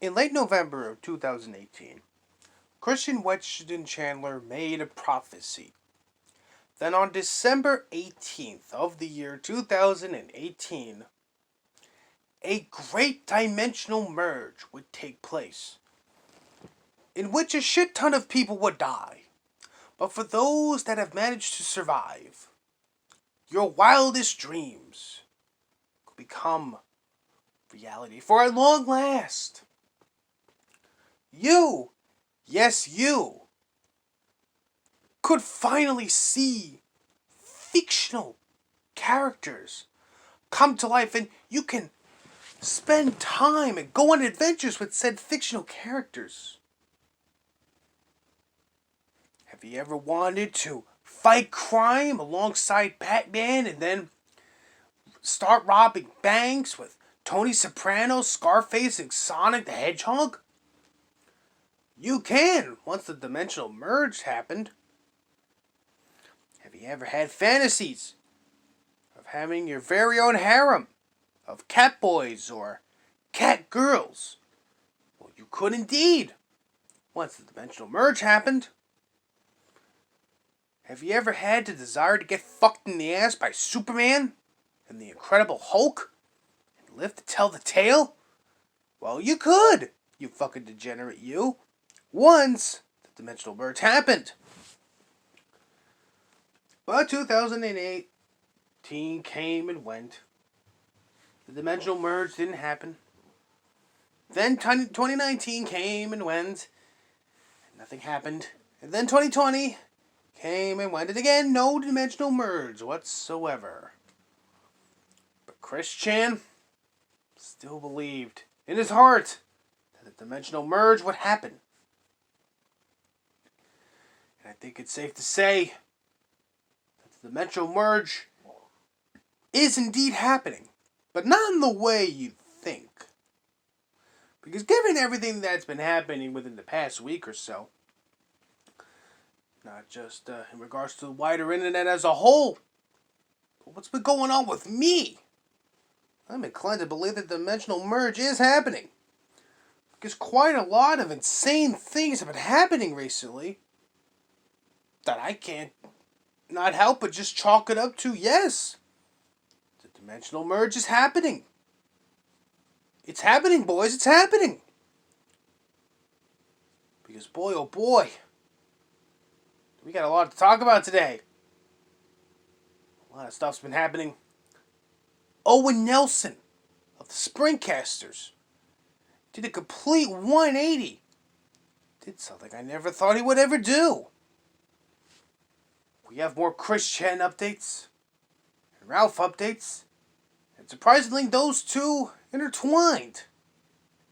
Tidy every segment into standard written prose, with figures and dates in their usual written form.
In late November of 2018, Christian Weston Chandler made a prophecy. Then on December 18th of the year 2018, a great dimensional merge would take place, in which a shit ton of people would die. But for those that have managed to survive, your wildest dreams could become reality for at long last. You, yes you, could finally see fictional characters come to life, and you can spend time and go on adventures with said fictional characters. Have you ever wanted to fight crime alongside Batman and then start robbing banks with Tony Soprano, Scarface, and Sonic the Hedgehog? You can, once the dimensional merge happened. Have you ever had fantasies of having your very own harem of cat boys or cat girls? Well, you could indeed, once the dimensional merge happened. Have you ever had the desire to get fucked in the ass by Superman and the Incredible Hulk and live to tell the tale? Well, you could, you fucking degenerate you, once the dimensional merge happened. But 2018 came and went. The dimensional merge didn't happen. Then 2019 came and went. And nothing happened. And then 2020 came and went. And again, no dimensional merge whatsoever. But Chris Chan still believed in his heart that the dimensional merge would happen. And I think it's safe to say the dimensional merge is indeed happening, but not in the way you think. Because given everything that's been happening within the past week or so, not just in regards to the wider internet as a whole, but what's been going on with me, I'm inclined to believe that the dimensional merge is happening. Because quite a lot of insane things have been happening recently that I can't not help but just chalk it up to, yes, the dimensional merge is happening. It's happening, boys, it's happening. Because boy, oh boy, we got a lot to talk about today. A lot of stuff's been happening. Owen Nelson of the Springcasters did a complete 180. Did something I never thought he would ever do. We have more Chris Chan updates and Ralph updates, and surprisingly, those two intertwined.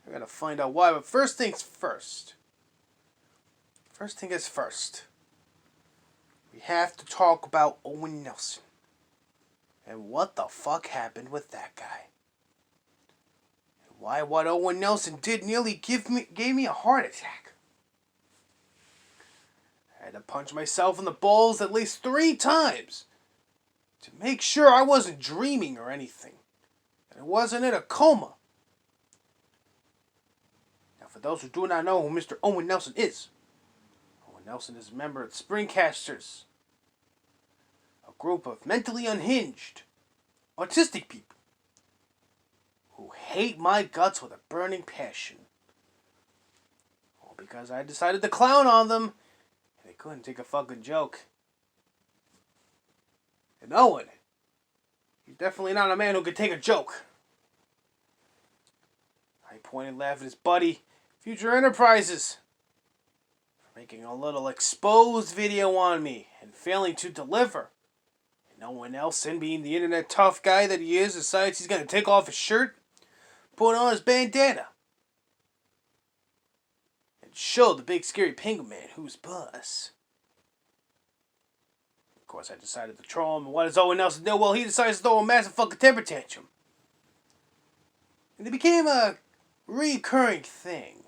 I gotta find out why, but first things first. First thing is first. We have to talk about Owen Nelson and what the fuck happened with that guy. And why what Owen Nelson did nearly gave me a heart attack. I had to punch myself in the balls at least 3 times to make sure I wasn't dreaming or anything, and I wasn't in a coma. Now, for those who do not know who Mr. Owen Nelson is, Owen Nelson is a member of the Springcasters, a group of mentally unhinged, autistic people who hate my guts with a burning passion. All because I decided to clown on them. They couldn't take a fucking joke. And Owen, he's definitely not a man who could take a joke. I pointed and laughed at his buddy, Future Enterprises, for making a little exposed video on me and failing to deliver. And Owen Nelson, being the internet tough guy that he is, decides he's going to take off his shirt, put on his bandana, show the big scary penguin man who's boss. Of course, I decided to troll him, and what does Owen Nelson do? Well, he decides to throw a massive fucking temper tantrum. And it became a recurring thing.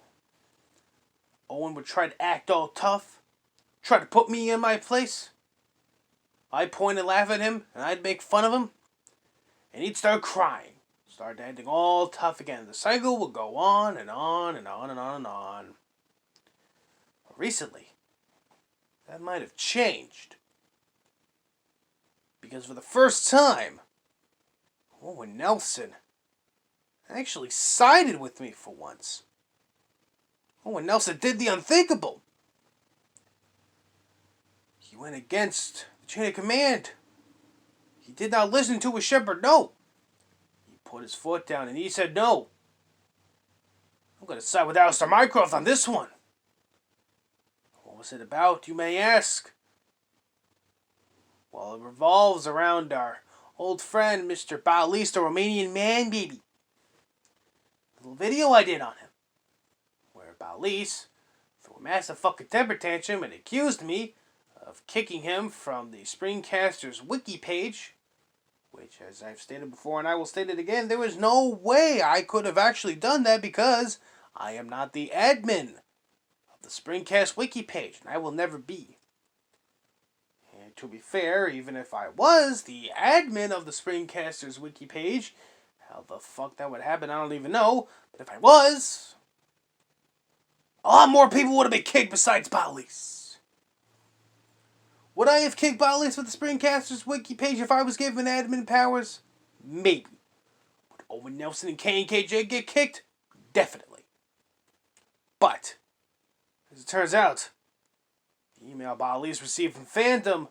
Owen would try to act all tough, try to put me in my place. I'd point and laugh at him, and I'd make fun of him, and he'd start crying started ending all tough again. The cycle would go on and on and on and on and on. But recently, that might have changed. Because for the first time, Owen Nelson actually sided with me for once. Owen Nelson did the unthinkable. He went against the chain of command. He did not listen to his shepherd, no. He put his foot down and he said, no. I'm going to side with Alistair Mycroft on this one. What was it about, you may ask? Well, it revolves around our old friend, Mr. Balis, the Romanian man baby. A little video I did on him, where Balis threw a massive fucking temper tantrum and accused me of kicking him from the Springcasters wiki page, which, as I've stated before and I will state it again, there was no way I could have actually done that because I am not the admin of the Springcast wiki page, and I will never be. And to be fair, even if I was the admin of the Springcasters wiki page, how the fuck that would happen, I don't even know. But if I was, a lot more people would have been kicked besides Balis. Would I have kicked Balis with the Springcasters wiki page if I was given admin powers? Maybe. Would Owen Nelson and KJ get kicked? Definitely. But, as it turns out, the email Balis received from Fandom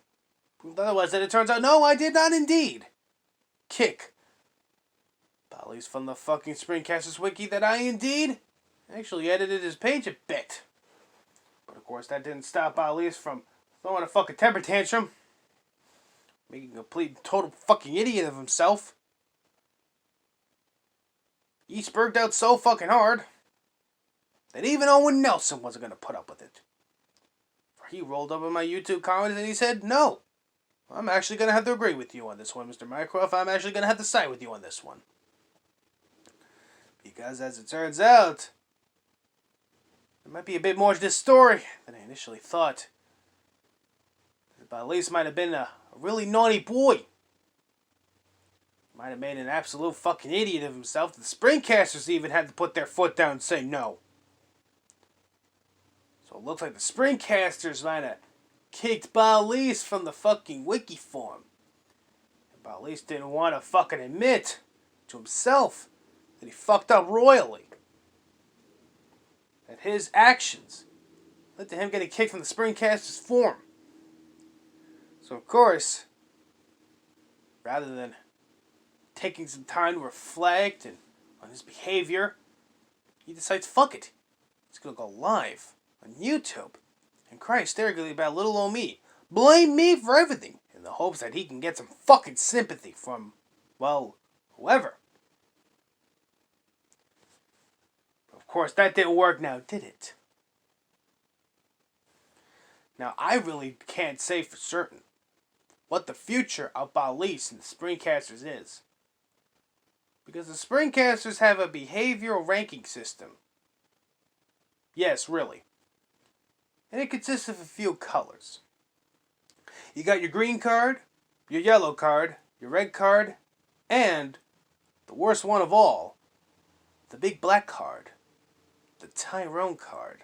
proved otherwise, that it turns out, no, I did not indeed kick Balis from the fucking Springcasters wiki, that I indeed actually edited his page a bit. But of course, that didn't stop Balis from throwing a fucking temper tantrum, making a complete total fucking idiot of himself. He spurred out so fucking hard that even Owen Nelson wasn't going to put up with it. For he rolled up in my YouTube comments and he said, no, I'm actually going to have to agree with you on this one, Mr. Mycroft. I'm actually going to have to side with you on this one. Because as it turns out, there might be a bit more to this story than I initially thought. Balis might have been a really naughty boy. Might have made an absolute fucking idiot of himself. The Springcasters even had to put their foot down and say no. So it looks like the Springcasters might have kicked Balis from the fucking wiki forum. And Balis didn't want to fucking admit to himself that he fucked up royally. That his actions led to him getting kicked from the Springcasters forum. So of course, rather than taking some time to reflect on his behavior, he decides, fuck it. He's going to go live on YouTube and cry hysterically about little old me. Blame me for everything in the hopes that he can get some fucking sympathy from, well, whoever. But of course, that didn't work now, did it? Now, I really can't say for certain what the future of Balis and the Springcasters is. Because the Springcasters have a behavioral ranking system. Yes, really. And it consists of a few colors. You got your green card, your yellow card, your red card, and, the worst one of all, the big black card, the Tyrone card.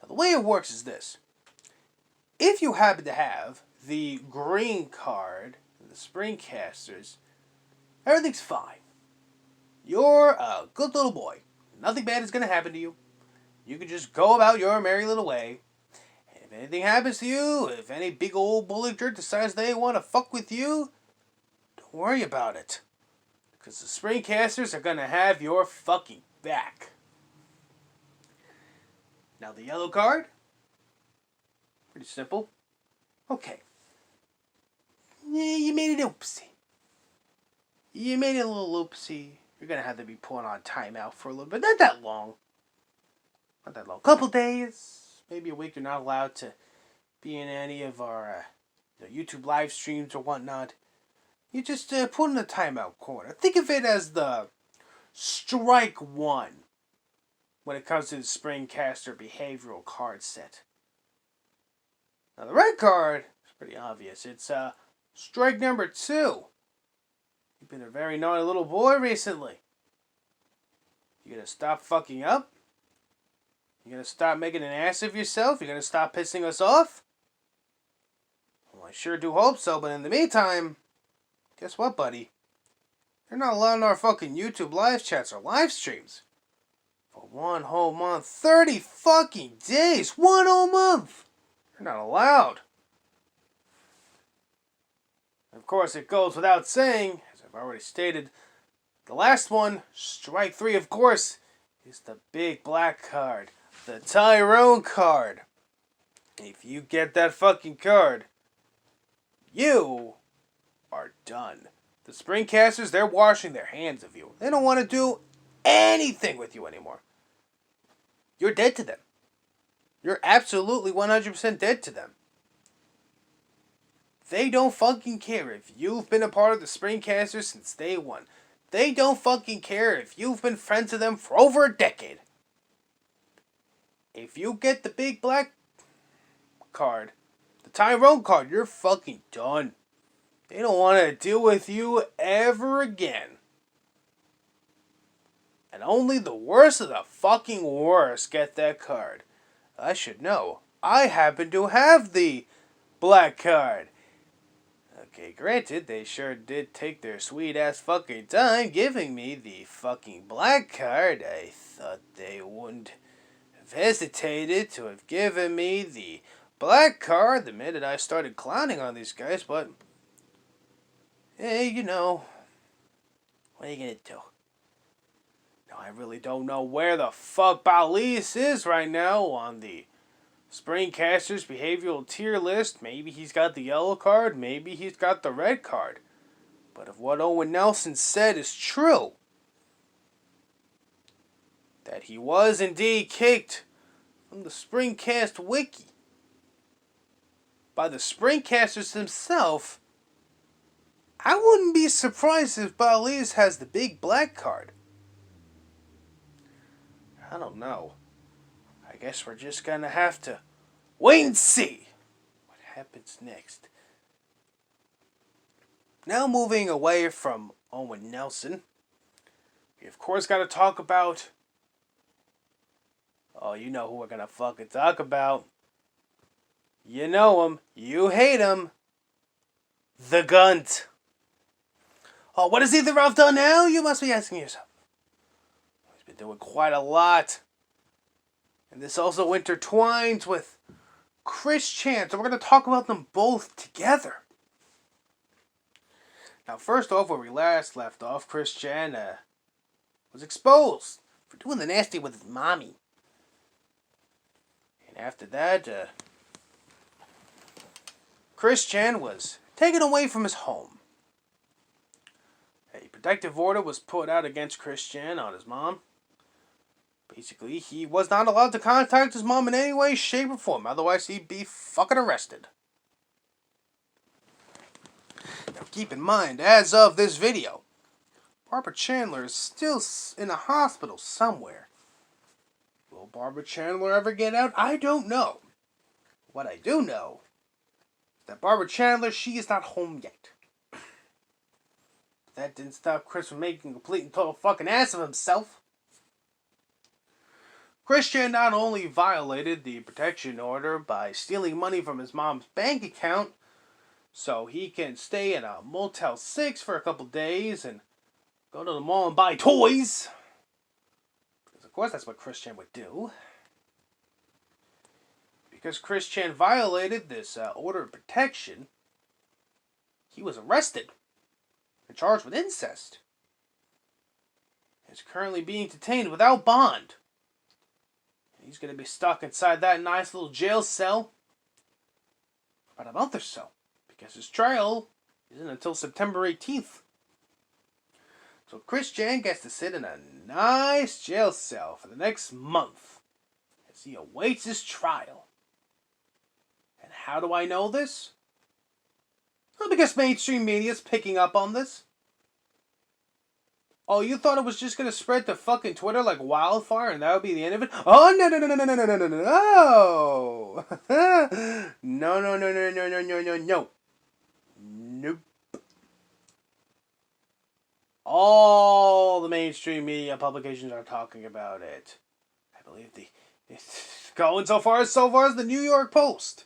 Now the way it works is this. If you happen to have the green card, the Springcasters, everything's fine. You're a good little boy. Nothing bad is going to happen to you. You can just go about your merry little way. And if anything happens to you, if any big old bully jerk decides they want to fuck with you, don't worry about it. Because the Springcasters are going to have your fucking back. Now the yellow card, pretty simple. Okay. Yeah, you made an oopsie. You made a little oopsie. You're going to have to be pulling on timeout for a little bit. Not that long. Not that long. Couple days. Maybe a week. You're not allowed to be in any of our YouTube live streams or whatnot. You just put in the timeout corner. Think of it as the strike one when it comes to the Springcaster behavioral card set. Now the red card is pretty obvious. It's strike number 2. You've been a very naughty little boy recently. You gonna stop fucking up? You gonna stop making an ass of yourself? You gonna stop pissing us off? Well, I sure do hope so, but in the meantime, guess what, buddy? You're not allowed in our fucking YouTube live chats or live streams. For 1 whole month. 30 fucking days! 1 whole month! You're not allowed. Of course, it goes without saying, as I've already stated, the last one, strike 3, of course, is the big black card. The Tyrone card. If you get that fucking card, you are done. The Springcasters, they're washing their hands of you. They don't want to do anything with you anymore. You're dead to them. You're absolutely 100% dead to them. They don't fucking care if you've been a part of the Springcasters since day one. They don't fucking care if you've been friends with them for over a decade. If you get the big black card, the Tyrone card, you're fucking done. They don't want to deal with you ever again. And only the worst of the fucking worst get that card. I should know. I happen to have the black card. Okay, granted, they sure did take their sweet ass fucking time giving me the fucking black card. I thought they wouldn't have hesitated to have given me the black card the minute I started clowning on these guys, but hey, you know, what are you gonna do? Now, I really don't know where the fuck Balise is right now on the Springcasters behavioral tier list. Maybe he's got the yellow card, maybe he's got the red card. But if what Owen Nelson said is true, that he was indeed kicked from the Springcast wiki by the Springcasters themselves, I wouldn't be surprised if Balise has the big black card. I don't know. I guess we're just gonna have to wait and see what happens next. Now moving away from Owen Nelson, we of course gotta talk about, oh, you know who we're gonna fucking talk about. You know him, you hate him, the Gunt. Oh, what has either Ralph done now? You must be asking yourself. He's been doing quite a lot. And this also intertwines with Chris Chan, so we're going to talk about them both together. Now, first off, where we last left off, Chris Chan was exposed for doing the nasty with his mommy. And after that, Chris Chan was taken away from his home. A protective order was put out against Chris Chan on his mom. Basically, he was not allowed to contact his mom in any way, shape, or form. Otherwise, he'd be fucking arrested. Now, keep in mind, as of this video, Barbara Chandler is still in a hospital somewhere. Will Barbara Chandler ever get out? I don't know. What I do know is that Barbara Chandler, she is not home yet. That didn't stop Chris from making a complete and total fucking ass of himself. Chris Chan not only violated the protection order by stealing money from his mom's bank account so he can stay in a Motel 6 for a couple days and go to the mall and buy toys. Because of course that's what Chris Chan would do. Because Chris Chan violated this order of protection, he was arrested and charged with incest. He's currently being detained without bond. He's going to be stuck inside that nice little jail cell for about a month or so, because his trial isn't until September 18th. So Chris Chan gets to sit in a nice jail cell for the next month as he awaits his trial. And how do I know this? Well, because mainstream media is picking up on this. Oh, you thought it was just going to spread to fucking Twitter like wildfire and that would be the end of it? Oh, no, no, no, no, no, no, no, no, no, no. No, no, no, no, no, no, no, no, no. Nope. All the mainstream media publications are talking about it. I believe it's going so far as the New York Post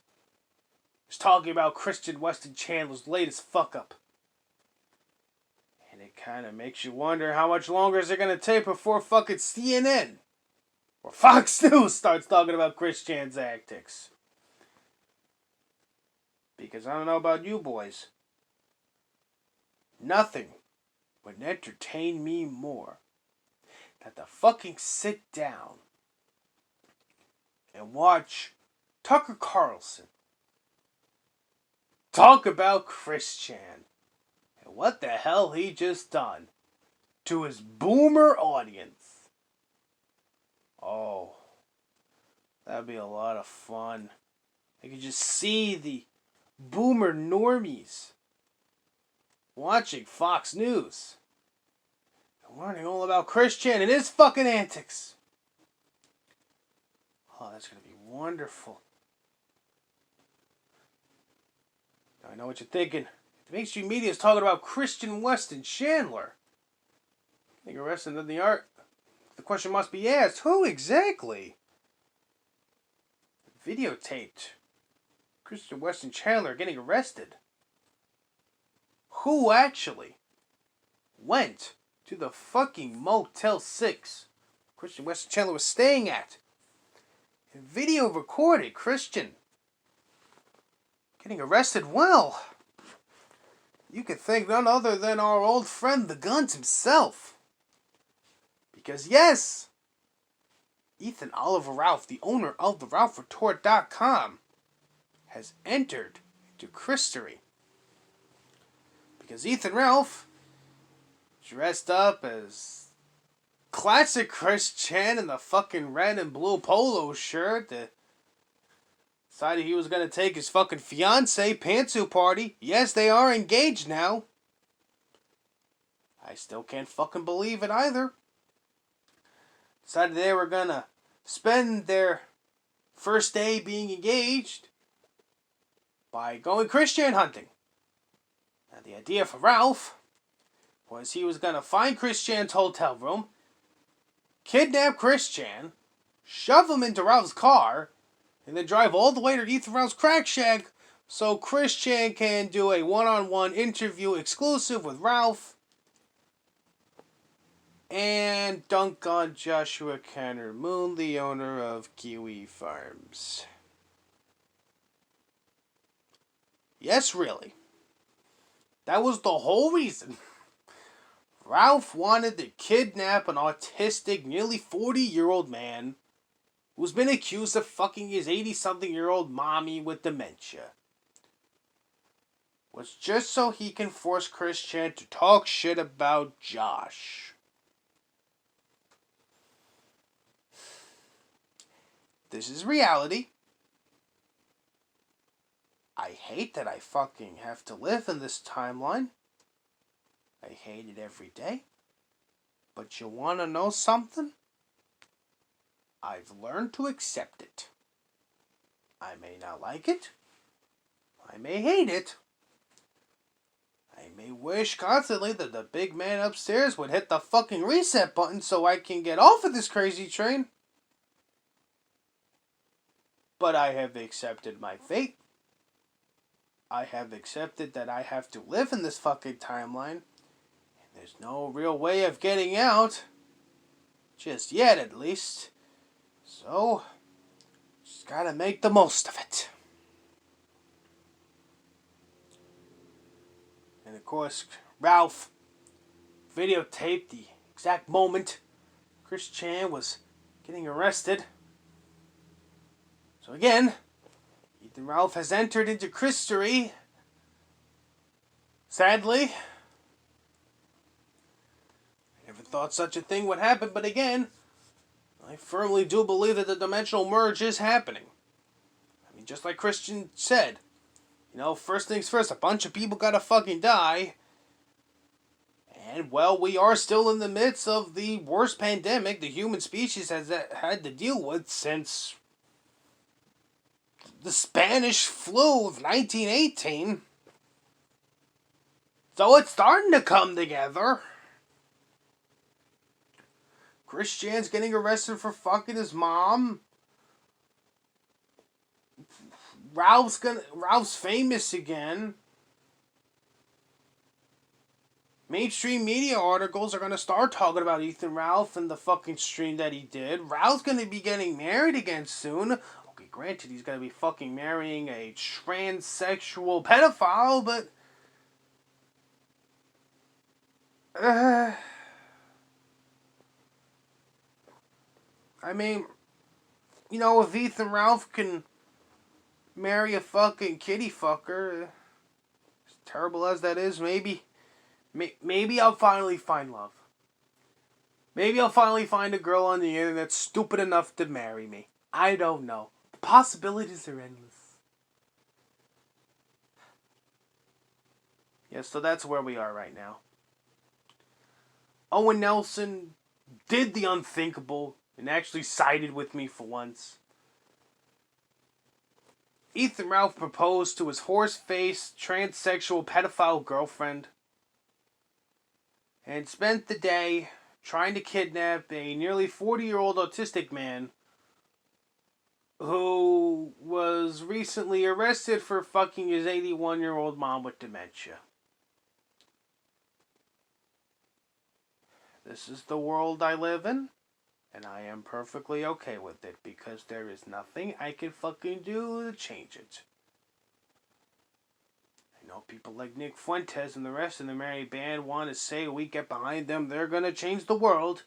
is talking about Christian Weston Chandler's latest fuck up. And it kind of makes you wonder how much longer is it going to take before fucking CNN or Fox News starts talking about Chris Chan's antics. Because I don't know about you boys, nothing would entertain me more than to fucking sit down and watch Tucker Carlson talk about Chris Chan and what the hell he just done to his boomer audience. Oh, that'd be a lot of fun. I could just see the boomer normies watching Fox News and learning all about Chris Chan and his fucking antics. Oh, that's going to be wonderful. Now, I know what you're thinking. The mainstream media is talking about Christian Weston Chandler getting arrested in the art. The question must be asked, who exactly videotaped Christian Weston Chandler getting arrested? Who actually went to the fucking Motel 6 Christian Weston Chandler was staying at and video recorded Christian getting arrested? Well, you could think none other than our old friend the Guns himself. Because yes, Ethan Oliver Ralph, the owner of the RalphRetort.com, has entered into Christery. Because Ethan Ralph, dressed up as classic Chris Chan in the fucking red and blue polo shirt, decided he was going to take his fucking fiancée pantsuit party. Yes, they are engaged now. I still can't fucking believe it either. Decided they were going to spend their first day being engaged by going Chris Chan hunting. Now, the idea for Ralph was he was going to find Chris Chan's hotel room, kidnap Chris Chan, shove him into Ralph's car, and then drive all the way to Ethan Ralph's crack shack so Chris Chan can do a one-on-one interview exclusive with Ralph and dunk on Joshua Kenner Moon, the owner of Kiwi Farms. Yes, really. That was the whole reason Ralph wanted to kidnap an autistic, nearly 40-year-old man who's been accused of fucking his 80-something-year-old mommy with dementia. Was just so he can force Chris Chan to talk shit about Josh. This is reality. I hate that I fucking have to live in this timeline. I hate it every day. But you wanna know something? I've learned to accept it. I may not like it. I may hate it. I may wish constantly that the big man upstairs would hit the fucking reset button so I can get off of this crazy train. But I have accepted my fate. I have accepted that I have to live in this fucking timeline. And there's no real way of getting out. Just yet, at least. So, just gotta make the most of it. And of course, Ralph videotaped the exact moment Chris Chan was getting arrested. So again, Ethan Ralph has entered into Christery. Sadly, I never thought such a thing would happen, but again, I firmly do believe that the dimensional merge is happening. I mean, just like Christian said, you know, first things first, a bunch of people gotta fucking die. And, well, we are still in the midst of the worst pandemic the human species has had to deal with since the Spanish flu of 1918. So it's starting to come together. Christian's getting arrested for fucking his mom. Ralph's famous again. Mainstream media articles are gonna start talking about Ethan Ralph and the fucking stream that he did. Ralph's gonna be getting married again soon. Okay, granted, he's gonna be fucking marrying a transsexual pedophile, but I mean, if Ethan Ralph can marry a fucking kitty fucker, as terrible as that is, maybe I'll finally find love. Maybe I'll finally find a girl on the internet stupid enough to marry me. I don't know. The possibilities are endless. Yeah, so that's where we are right now. Owen Nelson did the unthinkable and actually sided with me for once. Ethan Ralph proposed to his horse-faced, transsexual pedophile girlfriend and spent the day trying to kidnap a nearly 40-year-old autistic man who was recently arrested for fucking his 81-year-old mom with dementia. This is the world I live in, and I am perfectly okay with it because there is nothing I can fucking do to change it. I know people like Nick Fuentes and the rest of the Merry Band want to say we get behind them, they're gonna change the world.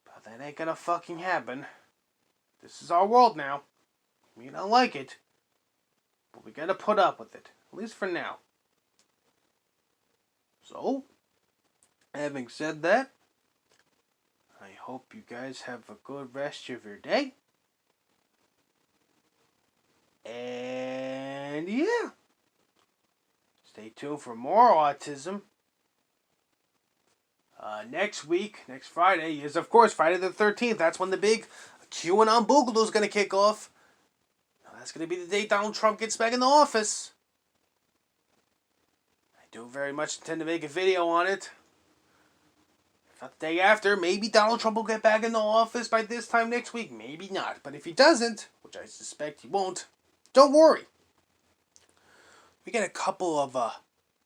But that ain't gonna fucking happen. This is our world now. We don't like it. But we gotta put up with it. At least for now. So, having said that, I hope you guys have a good rest of your day. And yeah. Stay tuned for more autism. Next week, next Friday, is of course Friday the 13th. That's when the big QAnon Boogaloo is going to kick off. That's going to be the day Donald Trump gets back in the office. I do very much intend to make a video on it. If not the day after, maybe Donald Trump will get back in the office by this time next week. Maybe not. But if he doesn't, which I suspect he won't, don't worry. We got a couple of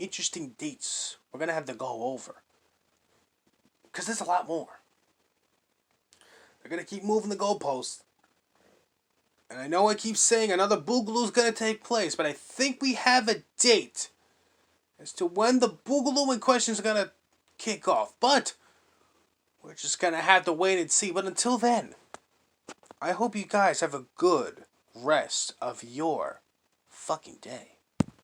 interesting dates we're going to have to go over. Because there's a lot more. They're going to keep moving the goalposts. And I know I keep saying another Boogaloo is going to take place, but I think we have a date as to when the Boogaloo in question is going to kick off. But we're just going to have to wait and see. But until then, I hope you guys have a good rest of your fucking day.